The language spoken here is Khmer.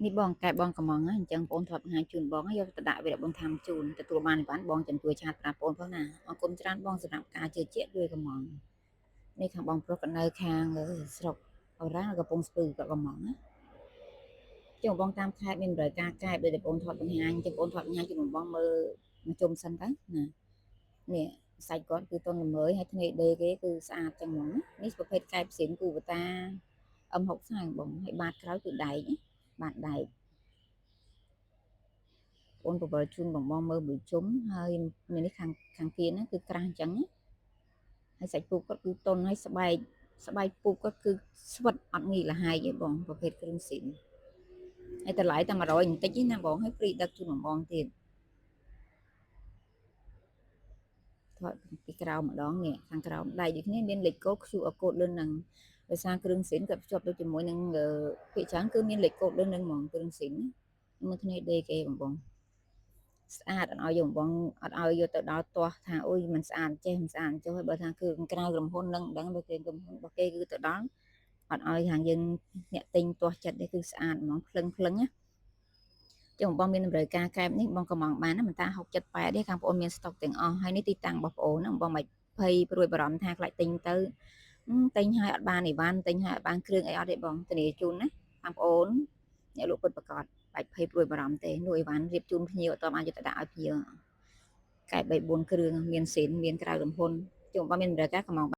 นี่បងកែបងកំងអញ្ចឹងបងធ្លាប់បង្ហាញជូនបងយកទៅដាក់វាបងថាំជូនទទួលបានបានបងចំទួយឆាតប្រាប់បងផងណាអរគុណច្រើនបងសម្រាប់ការជឿជាក់ด้วยកំងនេះខាងបងប្រុសក៏នៅខាងស្រុកអូរ៉ាកំពង់ស្ពឺក៏កំងណាចឹងបងតាមខេត្តមានតម្រូវការកែបដោយតែបងធ្លាប់បង្ហាញចឹងបងធ្លាប់បង្ហាញជូនបងមើលមកជុំសិនទៅណានេះសាច់គាត់គឺតុនល្មើយហើយធ្នេដេគេគឺស្អាតចឹងហ្មងនេះប្រភេទកែបផ្សេងគូបតា M60 បងហើយបាតក្រោយគឺដែកបាតដែក អូនបបលជូនបងមើលមួយជុំហើយនេះខាងគៀនគឺក្រាស់អញ្ចឹងហើយសាច់ពូកគាត់គឺតុនហើយស្បែកពូកគាត់គឺស្វិតអត់ងាយលះហើយទេបងប្រភេទគ្រឿងស៊ីនហើយតម្លៃតែ100បន្តិចទេណាបងហើយព្រីដឹកជូនបងទៀតថតពីក្រោមម្ដងនេះខាងក្រោមដៃដូចគ្នាមានលេខកូដ QR code លើនឹងដោយសារគ្រឿងស៊ីនគាត់ភ្ជាប់ដូចជាមួយនឹងភាគច្រើនគឺមានលេខកូដលើនឹងហ្មងគ្រឿងស៊ីនមើលគ្នាដេគេបងស្អាតអត់ឲ្យយកបងអត់ឲ្យយកទៅដល់ទាស់ថាអូយមិនស្អាតចេះមិនស្អាតចុះហើយបើថាគឺក្រៅក្រុមហ៊ុននឹងដឹងបើគេក្រុមហ៊ុនរបស់គេគឺទៅដល់អត់ឲ្យខាងយើងអ្នកទិញទាស់ចិត្តនេះគឺស្អាតហ្មងភ្លឹងណាចឹងបងមានតម្រូវការកែបនេះបងក៏មកបានណាមិនតា678ទេខាងបងមានស្តុកទាំងអស់ហើយនេះទីតាំងរបស់បងណាបងមិនភ័យព្រួយបារម្ភថាខ្លាចទិញទៅទិញឲ្យអត់បានអីវ៉ាន់ទិញឲ្យអត់បានគ្រឿងអីអត់ទេបងធានាជូនណាខាងបងអ្នកលក់ពិតប្រាកដបាច់ភ័យព្រួយបារម្ភទេលក់អីវ៉ាន់រៀបជូនភ្ញៀវអត់តបានយកទៅដាក់ឲ្យភ្ញៀវកែ3 4គ្រឿងមានសេនមានក្រៅលំហ៊ុនជួបបងមានតម្រូវការក៏មក